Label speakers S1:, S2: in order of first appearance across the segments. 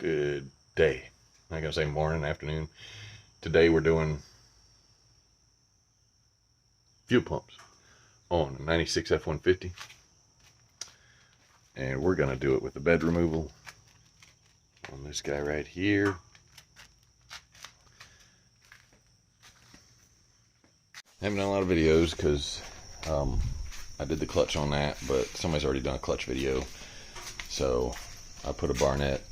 S1: Good day. I'm not gonna say morning, afternoon. Today we're doing fuel pumps on a 96 F-150, and we're gonna do it with the bed removal on this guy right here. I haven't done a lot of videos because I did the clutch on that, but somebody's already done a clutch video, so I put a Barnett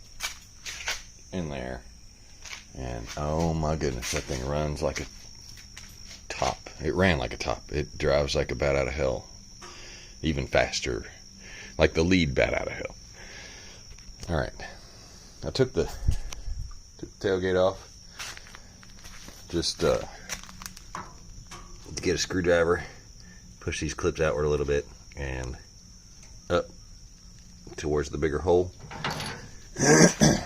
S1: in there, and oh my goodness, that thing runs like a top. It ran like a top. It drives like a bat out of hell, even faster, like the lead bat out of hell. All right, I took the tailgate off, just to get a screwdriver, push these clips outward a little bit and up towards the bigger hole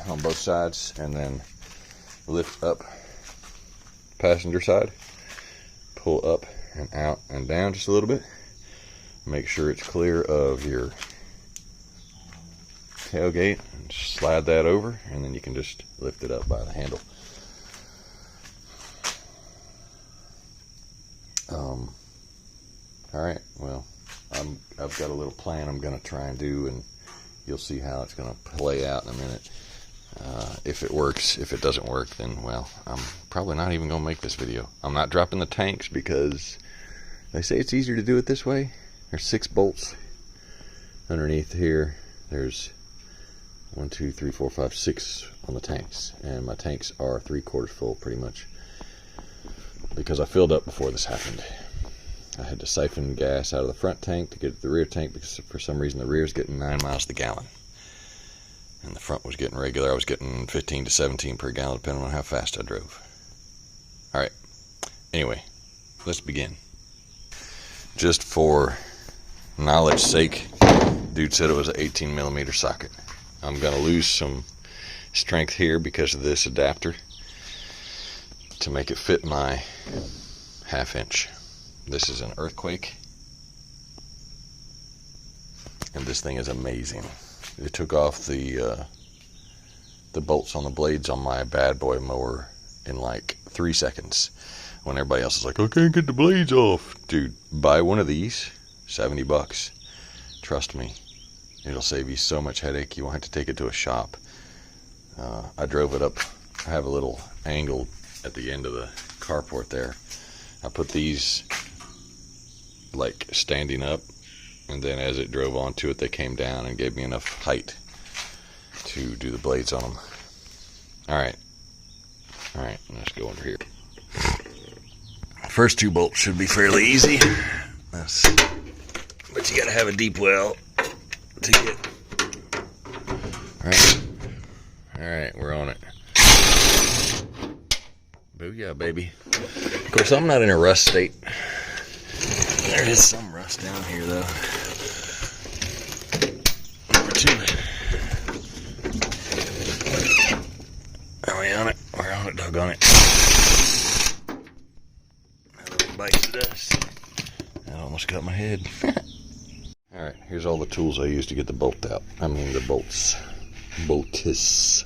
S1: on both sides, and then lift up passenger side, pull up and out and down just a little bit, make sure it's clear of your tailgate, and slide that over, and then you can just lift it up by the handle. All right, well, I've got a little plan I'm going to try and do, and you'll see how it's going to play out in a minute. If it works. If it doesn't work, then, well, I'm probably not even going to make this video. I'm not dropping the tanks because they say it's easier to do it this way. There's 6 bolts underneath here. There's 1, 2, 3, 4, 5, 6 on the tanks, and my tanks are 3/4 full pretty much because I filled up before this happened. I had to siphon gas out of the front tank to get to the rear tank because for some reason the rear is getting 9 miles to the gallon, and the front was getting regular. I was getting 15 to 17 per gallon depending on how fast I drove. Alright, anyway, let's begin. Just for knowledge sake, dude said it was an 18 millimeter socket. I'm going to lose some strength here because of this adapter to make it fit my 1/2 inch. This is an Earthquake, and this thing is amazing. It took off the bolts on the blades on my bad boy mower in like 3 seconds, when everybody else is like, I can't get the blades off. Dude, buy one of these, $70. Trust me, it'll save you so much headache. You won't have to take it to a shop. I drove it up. I have a little angle at the end of the carport there. I put these like standing up, and then as it drove onto it, they came down and gave me enough height to do the blades on them. Alright, let's go under here. First 2 bolts should be fairly easy, but you gotta have a deep well to get. Alright, we're on it. Booyah, baby. Of course, I'm not in a rust state. There is some rust down here, though. Number 2. Are we on it? We're on it, doggone it. That bites the dust. That almost got my head. Alright, here's all the tools I used to get the bolt out. I mean the bolts. Boltis.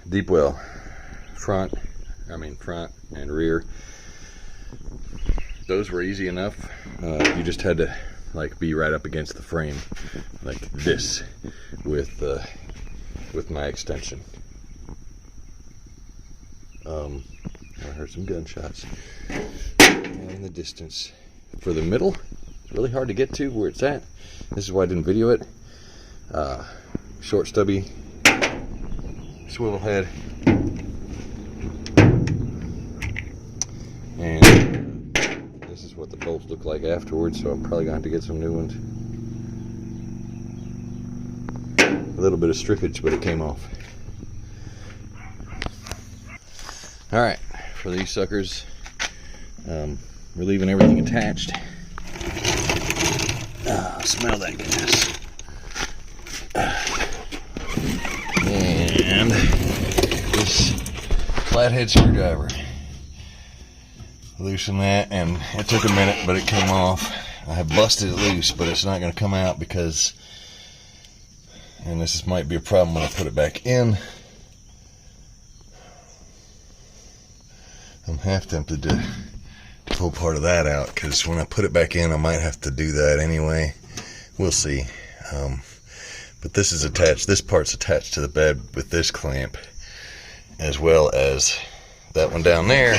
S1: Deep well. Front and rear. Those were easy enough. You just had to like be right up against the frame like this with my extension. I heard some gunshots in the distance. For the middle, it's really hard to get to where it's at. This is why I didn't video it. Short stubby swivel head, and this is what the bolts look like afterwards, so I'm probably going to have to get some new ones. A little bit of strippage, but it came off. Alright, for these suckers, we're leaving everything attached. Smell that gas. And this flathead screwdriver. Loosen that, and it took a minute, but it came off. I have busted it loose, but it's not going to come out because And this might be a problem when I put it back in. I'm half tempted to pull part of that out, because when I put it back in, I might have to do that anyway. We'll see. But this is attached, this part's attached to the bed with this clamp, as well as that one down there.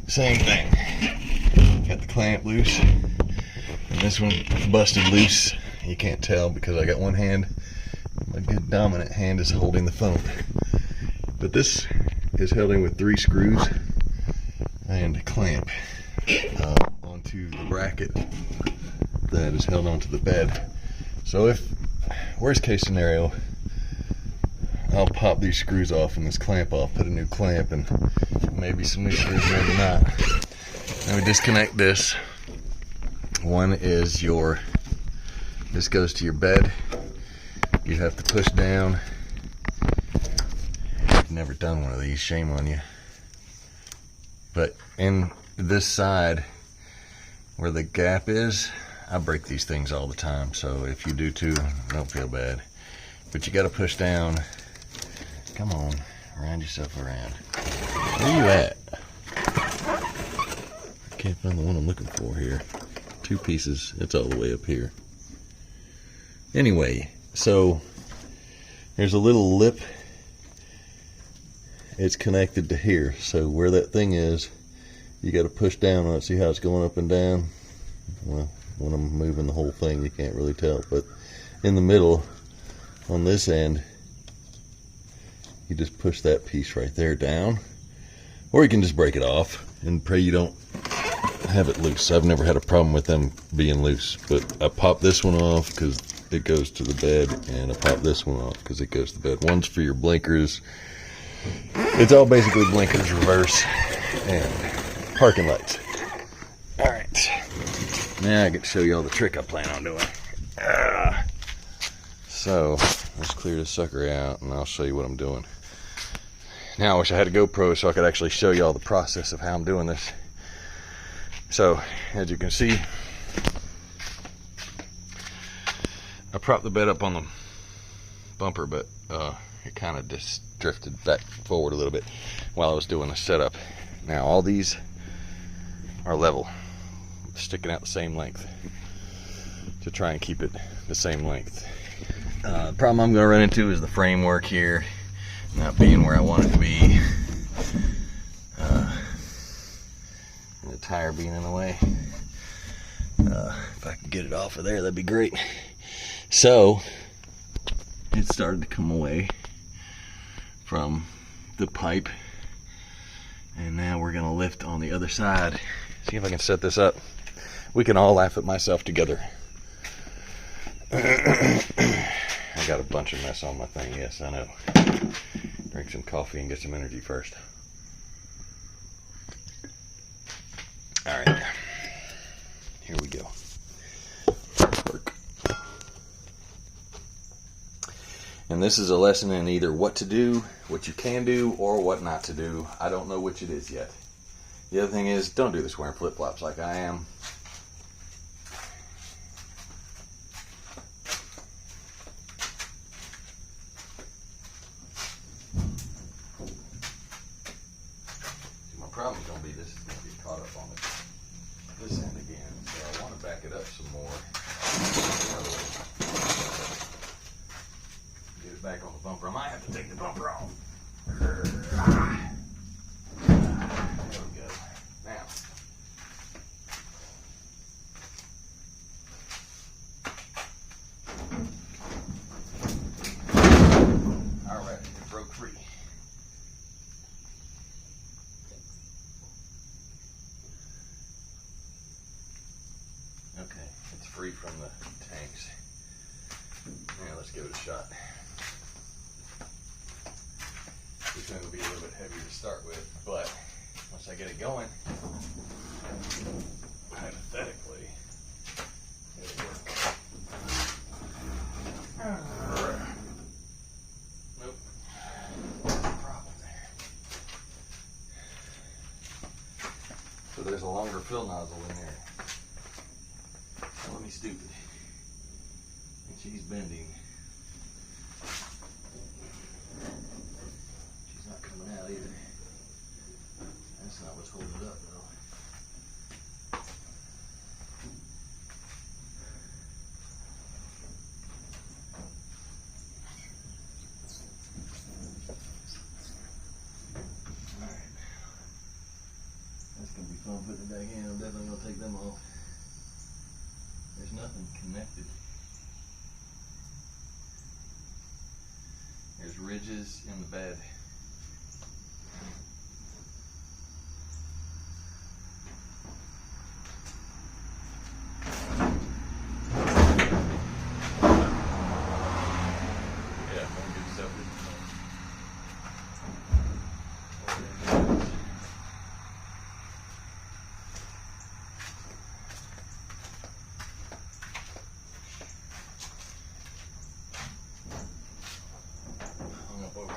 S1: Same thing. Got the clamp loose, and this one busted loose. You can't tell because I got one hand, my good dominant hand is holding the phone. But this is held in with 3 screws and a clamp onto the bracket that is held onto the bed. So if, worst case scenario, I'll pop these screws off and this clamp off, put a new clamp, and maybe some new screws, maybe not. Let me disconnect this. One is your, this goes to your bed. You have to push down. I've never done one of these, shame on you. But in this side where the gap is, I break these things all the time, so if you do too, don't feel bad. But you gotta push down. Come on, round yourself around. Where you at? I can't find the one I'm looking for here. 2 pieces, it's all the way up here. Anyway, so there's a little lip. It's connected to here, so where that thing is, you got to push down on it. See how it's going up and down? Well, when I'm moving the whole thing, you can't really tell, but in the middle, on this end, you just push that piece right there down, or you can just break it off and pray you don't have it loose. I've never had a problem with them being loose, but I pop this one off because it goes to the bed, and I pop this one off because it goes to the bed. One's for your blinkers. It's all basically blinkers, reverse, and parking lights. All right, now I get to show you all the trick I plan on doing. So let's clear this sucker out, and I'll show you what I'm doing. Now I wish I had a GoPro so I could actually show you all the process of how I'm doing this. So as you can see, I propped the bed up on the bumper, but it kind of just drifted back forward a little bit while I was doing the setup. Now all these are level, sticking out the same length to try and keep it the same length. The problem I'm going to run into is the framework here not being where I want it to be, and the tire being in the way. If I could get it off of there, that'd be great. So it started to come away from the pipe, and now we're gonna lift on the other side. See if I can set this up. We can all laugh at myself together. I got a bunch of mess on my thing, yes, I know. Drink some coffee and get some energy first. All right, here we go. Work. And this is a lesson in either what to do, what you can do, or what not to do. I don't know which it is yet. The other thing is, don't do this wearing flip-flops like I am. My problem is going to be this is going to get caught up on this end again. So I want to back it up some more. Get it back on the bumper. I might have to take the bumper off. There we go. Now, all right, it broke free. Okay, it's free from the tanks. Now let's give it a shot. This one will be a little bit heavier to start with, but once I get it going, hypothetically, it'll work. Nope. Problem there. So there's a longer fill nozzle in there. Telling me stupid. And she's bending. She's not coming out either. That's not what's holding it up though. I'll put it back in. I'm definitely going to take them off. There's nothing connected. There's ridges in the bed. Yeah, one good stuff.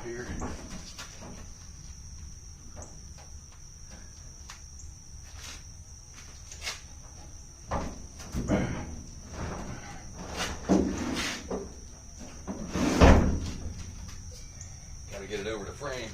S1: Here. Gotta get it over the frame.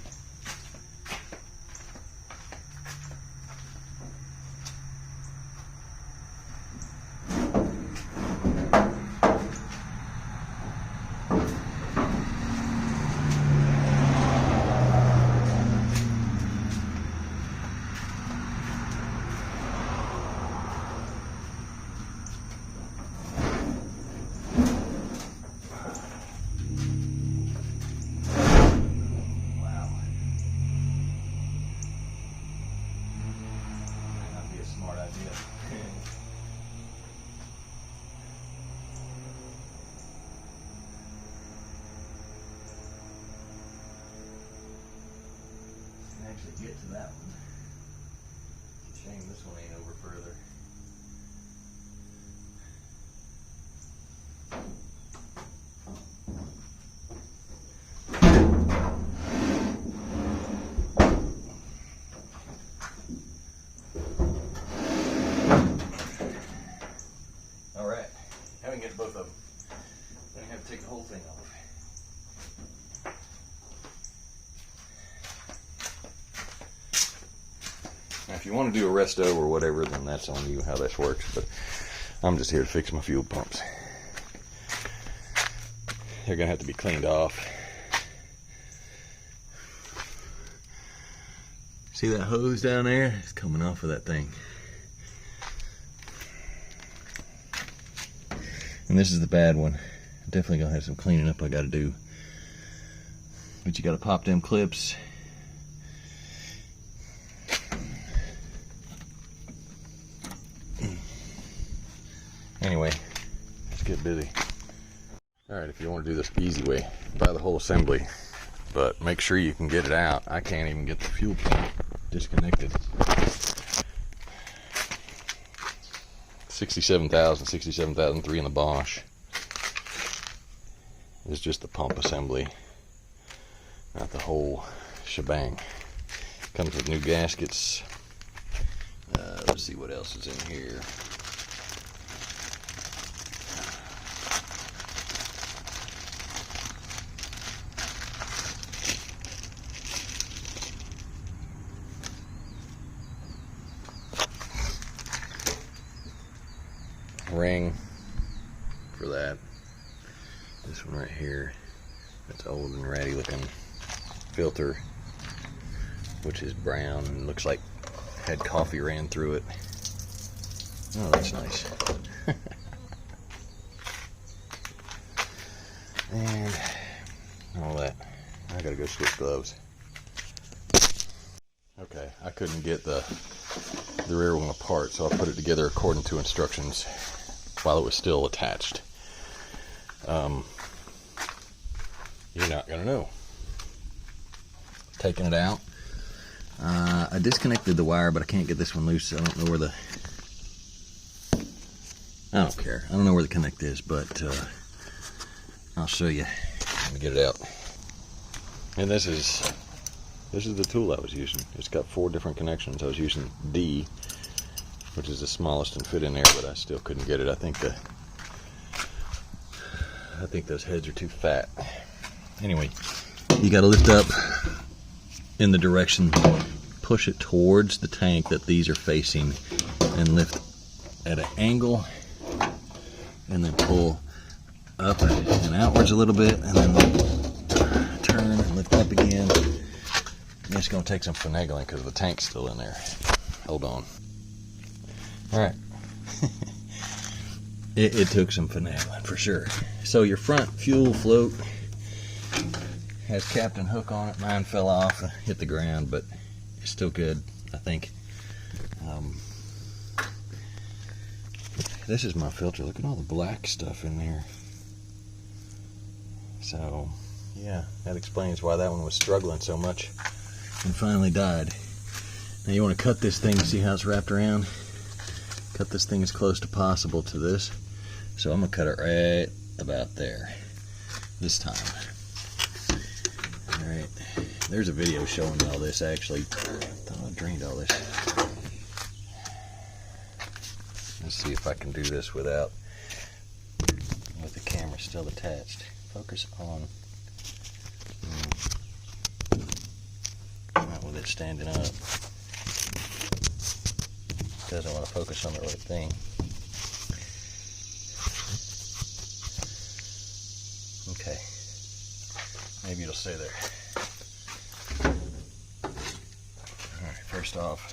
S1: Smart idea. Can actually get to that one. It's a shame this one ain't over further. Get both of them. Then you have to take the whole thing off. Now, if you want to do a resto or whatever, then that's on you how this works. But I'm just here to fix my fuel pumps. They're gonna have to be cleaned off. See that hose down there? It's coming off of that thing. And this is the bad one. Definitely gonna have some cleaning up I gotta do. But you gotta pop them clips. Anyway, let's get busy. Alright, if you want to do this the easy way, buy the whole assembly. But make sure you can get it out. I can't even get the fuel pump disconnected. 67,003 in the Bosch is just the pump assembly, not the whole shebang. Comes with new gaskets. Let's see what else is in here. Ring for that. This one right here, that's old and ratty looking filter, which is brown and looks like had coffee ran through it. Oh, that's nice. And all that. I gotta go switch gloves. Okay, I couldn't get the rear one apart, so I put it together according to instructions while it was still attached. You're not gonna know. Taking it out. I disconnected the wire, but I can't get this one loose. I don't know where the... I don't care. I don't know where the connect is, but I'll show you. Let me get it out. And this is the tool I was using. It's got 4 different connections. I was using D, which is the smallest and fit in there, but I still couldn't get it. I think those heads are too fat. Anyway, you got to lift up in the direction, push it towards the tank that these are facing, and lift at an angle, and then pull up and outwards a little bit, and then turn and lift up again. And it's going to take some finagling because the tank's still in there. Hold on. All right. It took some finagling for sure. So your front fuel float has captain hook on it. Mine fell off, hit the ground, but it's still good, I think. This is my filter. Look at all the black stuff in there. So, yeah, that explains why that one was struggling so much and finally died. Now you want to cut this thing, see how it's wrapped around? Cut this thing as close to possible to this. So I'm going to cut it right about there this time. Alright, there's a video showing all this actually. I thought I drained all this. Let's see if I can do this with the camera still attached. Focus on. Not with it standing up. Doesn't want to focus on the right thing. Okay. Maybe it'll stay there. Alright, first off,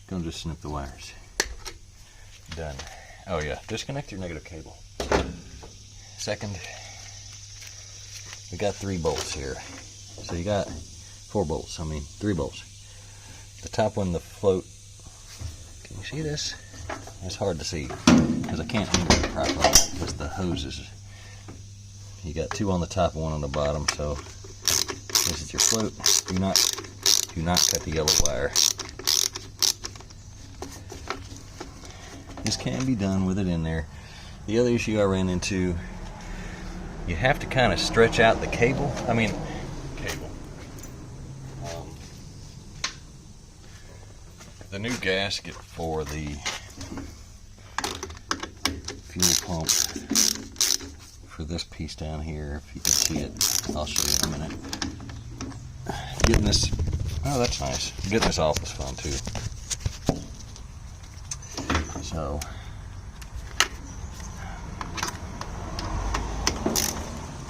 S1: gonna just snip the wires. Done. Oh yeah, disconnect your negative cable. Second, we got 3 bolts here. So you got 3 bolts. The top one, the float. Can you see this? It's hard to see because I can't angle it properly because the hoses. You got 2 on the top and 1 on the bottom. So this is your float. Do not cut the yellow wire. This can be done with it in there. The other issue I ran into, you have to kind of stretch out the cable. The new gasket for the fuel pump for this piece down here, if you can see it, I'll show you in a minute. Getting this, oh that's nice. Getting this off was fun too. So,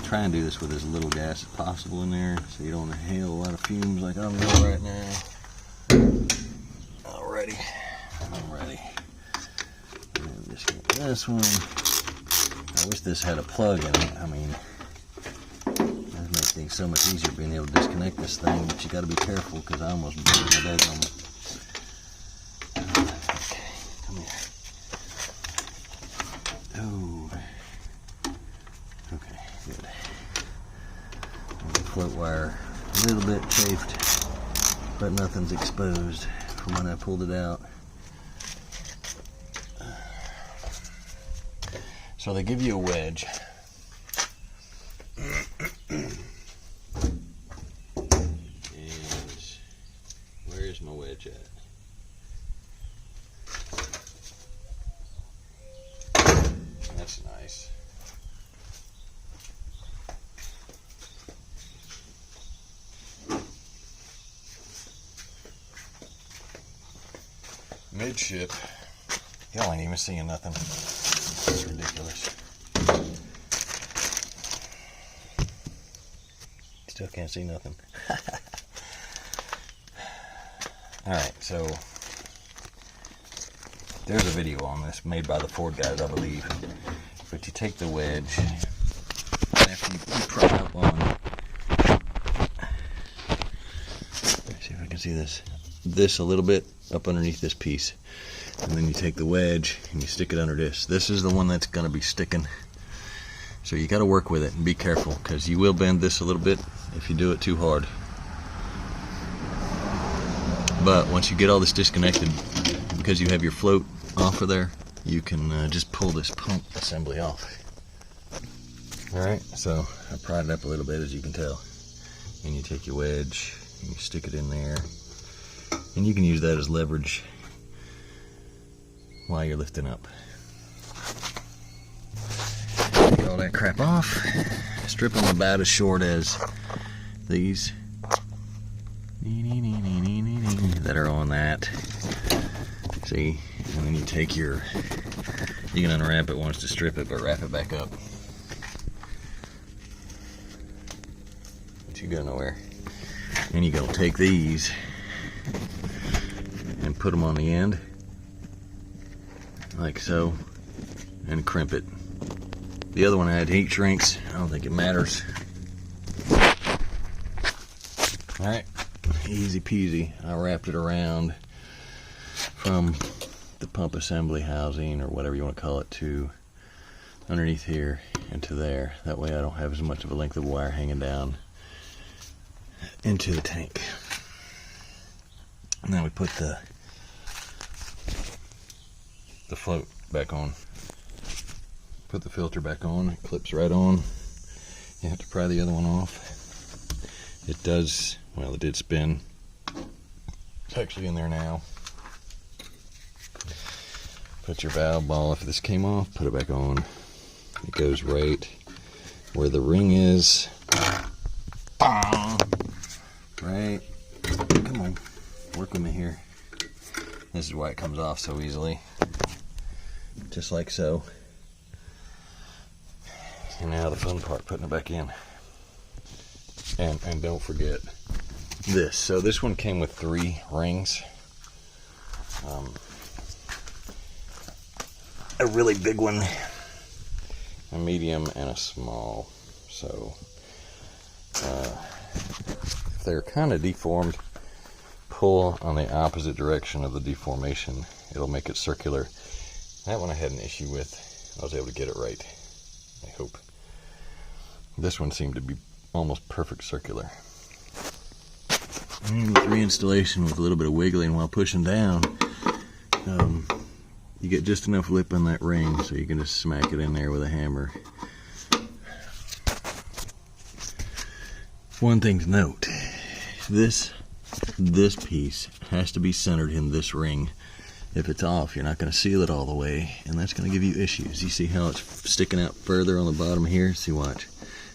S1: try and do this with as little gas as possible in there so you don't inhale a lot of fumes like I'm doing right now. I'm ready. Just get this one. I wish this had a plug in it. I mean, that makes things so much easier being able to disconnect this thing, but you got to be careful because I almost broke my daggum. Okay, come here. Oh. Okay, good. The float wire a little bit chafed, but nothing's exposed from when I pulled it out. So they give you a wedge. Where's my wedge at? That's nice. Midship. Y'all ain't even seeing nothing. It's ridiculous. Still can't see nothing. Alright, so there's a video on this made by the Ford guys, I believe. But you take the wedge, and after you pry up on, see if I can see this a little bit up underneath this piece. And then you take the wedge and you stick it under this. This is the one that's going to be sticking. So you got to work with it and be careful because you will bend this a little bit if you do it too hard. But once you get all this disconnected, because you have your float off of there, you can just pull this pump assembly off. Alright, so I pried it up a little bit as you can tell. And you take your wedge and you stick it in there. And you can use that as leverage while you're lifting up. Take all that crap off. Strip them about as short as these that are on that. See? And then you take you can unwrap it once to strip it, but wrap it back up. But you go nowhere. And you go take these and put them on the end, like so, and crimp it. The other one had heat shrinks. I don't think it matters. Alright, easy peasy. I wrapped it around from the pump assembly housing, or whatever you want to call it, to underneath here and to there. That way I don't have as much of a length of wire hanging down into the tank. And then we put the float back on. Put the filter back on. It clips right on. You have to pry the other one off. It does, well, it did spin. It's actually in there now. Put your valve ball, if this came off, put it back on. It goes right where the ring is. Right. Come on, work with me here. This is why it comes off so easily. Just like so. And now the fun part, putting it back in. And don't forget this. So this one came with 3 rings. A really big one, a medium, and a small. So if they're kind of deformed, pull on the opposite direction of the deformation. It'll make it circular. That one I had an issue with. I was able to get it right, I hope. This one seemed to be almost perfect circular. And with reinstallation with a little bit of wiggling while pushing down, you get just enough lip on that ring so you can just smack it in there with a hammer. One thing to note, this piece has to be centered in this ring. If it's off, you're not going to seal it all the way, and that's going to give you issues. You see how it's sticking out further on the bottom here? See, watch.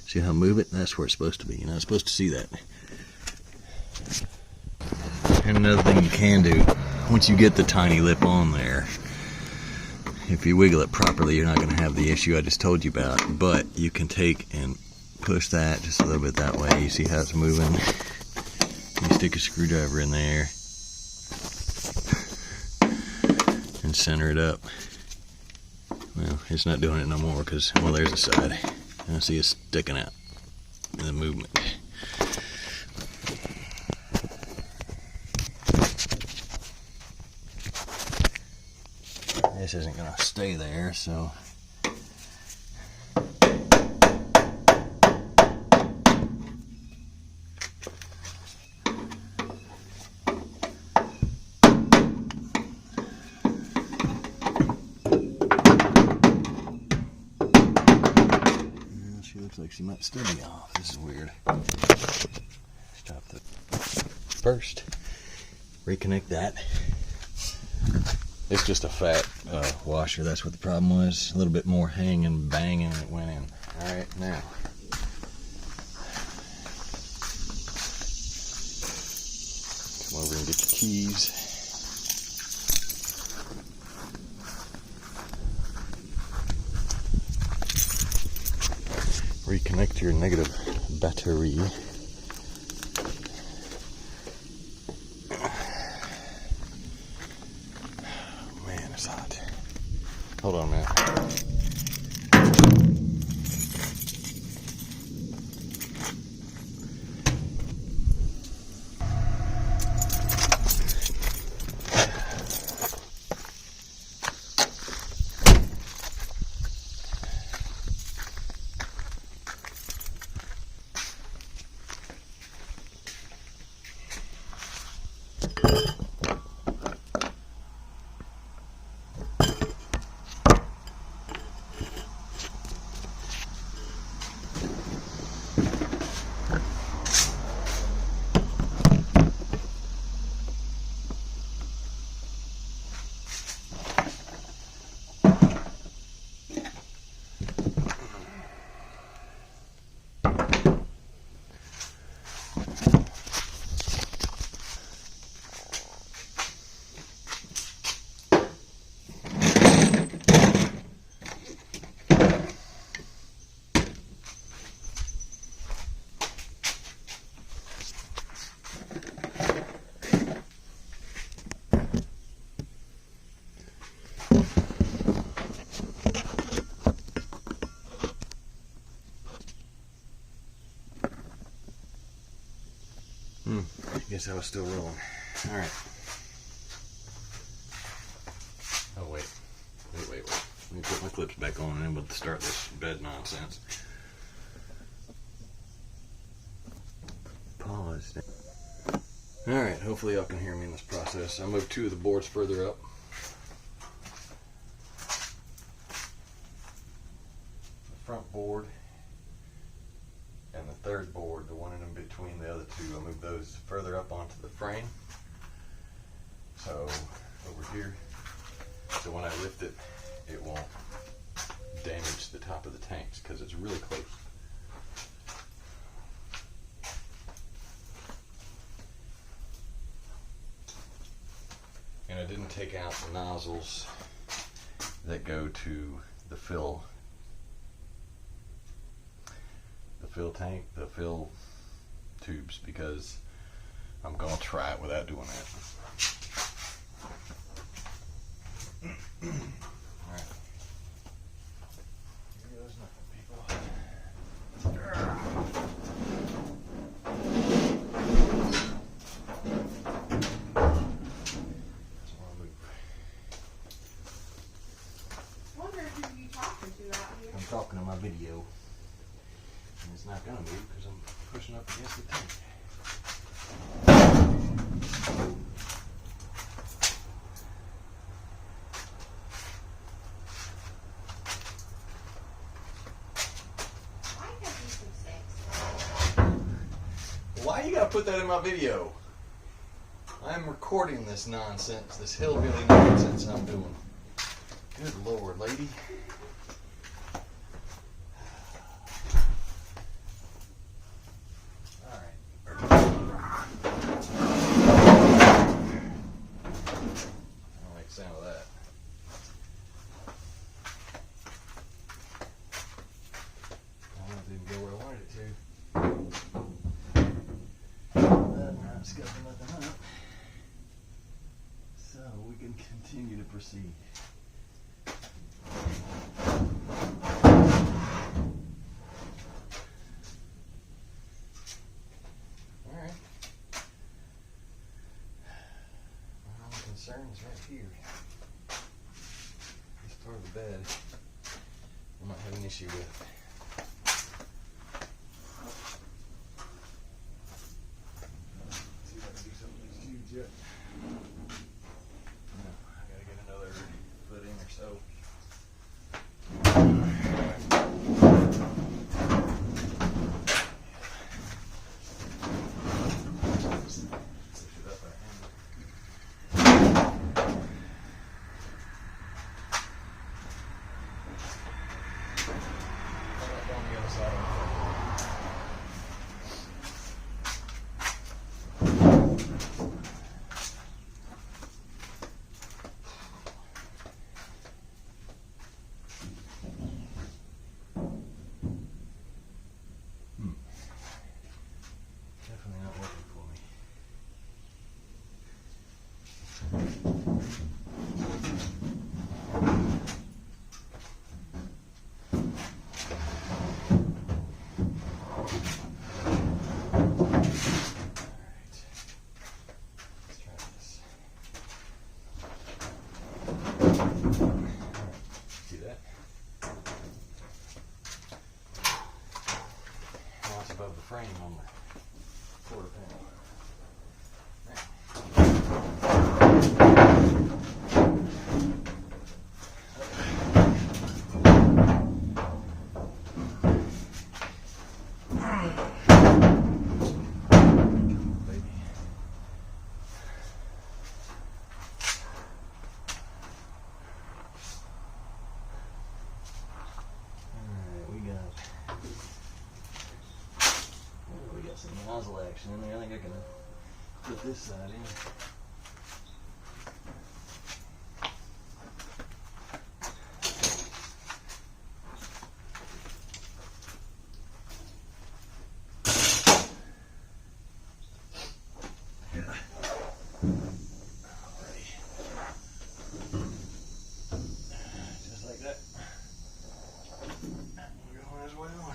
S1: See how I move it? That's where it's supposed to be. You're not supposed to see that. And another thing you can do, once you get the tiny lip on there, if you wiggle it properly, you're not going to have the issue I just told you about. But you can take and push that just a little bit that way. You see how it's moving? You stick a screwdriver in there and center it up. Well, it's not doing it no more because, well, there's the side. And I see it sticking out in the movement. This isn't going to stay there, so she looks like she might still be off. This is weird. Stop the first. Reconnect that. It's just a fat washer. That's what the problem was. A little bit more hang and bang and it went in. Alright, now. Come over and get your keys. Reconnect your negative battery. Man, it's hot. Hold on a minute. guess I was still rolling. All right. Oh, wait. Wait. Let me put my clips back on and then we'll start this bed nonsense. Pause. All right, hopefully y'all can hear me in this process. I moved 2 of the boards further up. The front board and the third board, the one in between the other 2, I moved those further up onto the frame. So over here, so when I lift it, it won't damage the top of the tanks because it's really close. And I didn't take out the nozzles that go to the fill tank, the fill tubes, because I'm going to try it without doing that. Alright. Here goes nothing, people. I'm talking to my video, and it's not going to move because I'm pushing up against the tank. Why you got to put that in my video? I'm recording this nonsense, this hillbilly nonsense I'm doing. Good Lord, lady. Sound of that. Oh, it didn't go where I wanted it to. But now it's got nothing up. So we can continue to proceed. Alright. My only concern is right here. Part of the bed I might have an issue with. See if I can do something with these tubes yet. No, I gotta get another foot in or so. Definitely not working for me. See that? Now it's above the frame on the quarter panel. Some nozzle action in there. I think I can put this side in. Yeah. Alrighty. Just like that. That one going as well.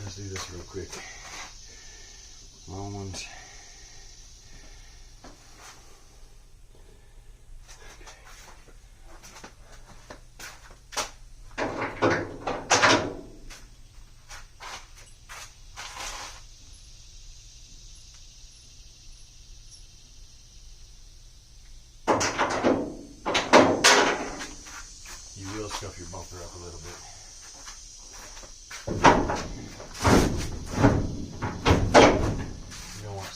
S1: Let's do this real quick. Moment. You will scuff your bumper up a little bit. You don't want to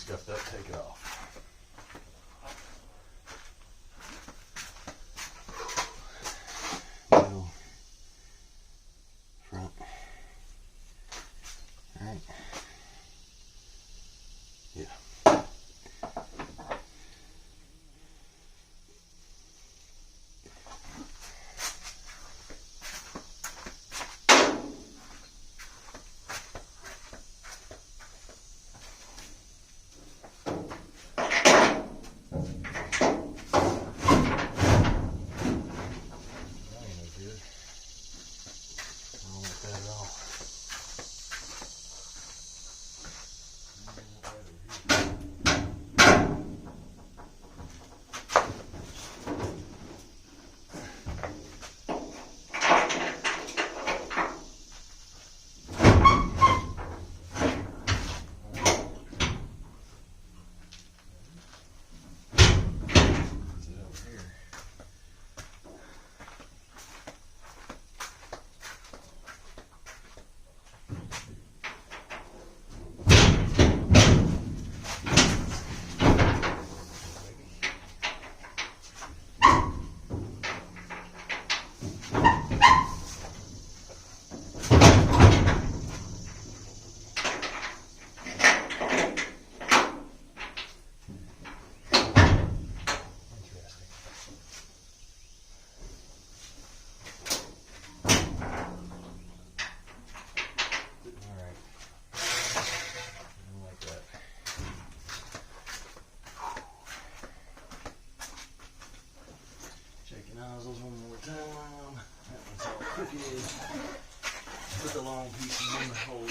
S1: Put the long pieces in the hole.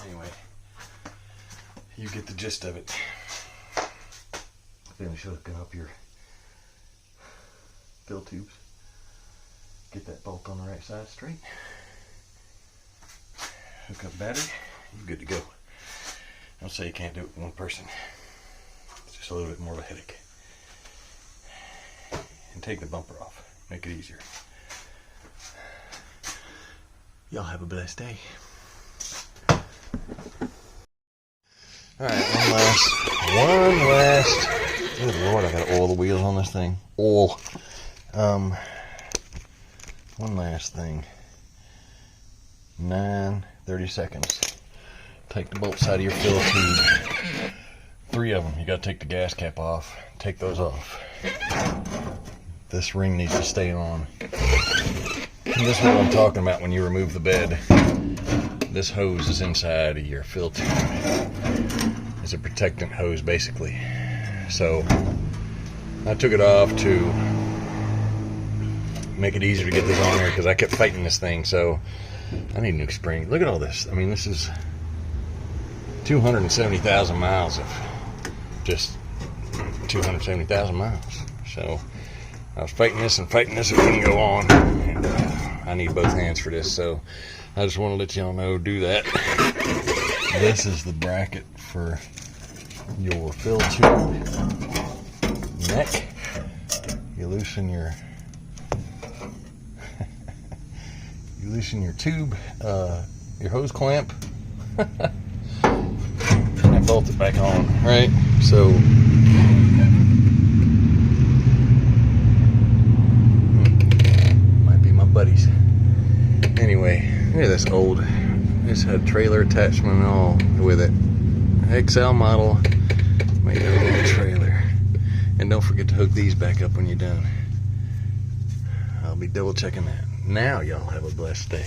S1: Anyway, you get the gist of it. Finish hooking up your fill tubes. Get that bolt on the right side straight. Hook up battery. You're good to go. Don't say you can't do it with one person. It's just a little bit more of a headache. And take the bumper off. Make it easier. Y'all have a blessed day. Alright, one last, good Lord, I gotta oil the wheels on this thing. Oil. One last thing. 30 seconds. Take the bolts out of your fill tube. 3 of them. You gotta take the gas cap off. Take those off. This ring needs to stay on. And this is what I'm talking about when you remove the bed. This hose is inside of your fill tube. It's a protectant hose, basically. So I took it off to make it easier to get this on there because I kept fighting this thing. So I need a new spring. Look at all this. I mean, this is 270,000 miles of just 270,000 miles. So I was fighting this and it wouldn't go on. And I need both hands for this. So I just want to let y'all know, do that. This is the bracket for your fill tube neck. You loosen your tube, your hose clamp, and bolt it back on, right? So might be my buddies. Anyway, look at this old. This had trailer attachment and all with it. XL model, made out of a trailer. And don't forget to hook these back up when you're done. I'll be double checking that. Now y'all have a blessed day.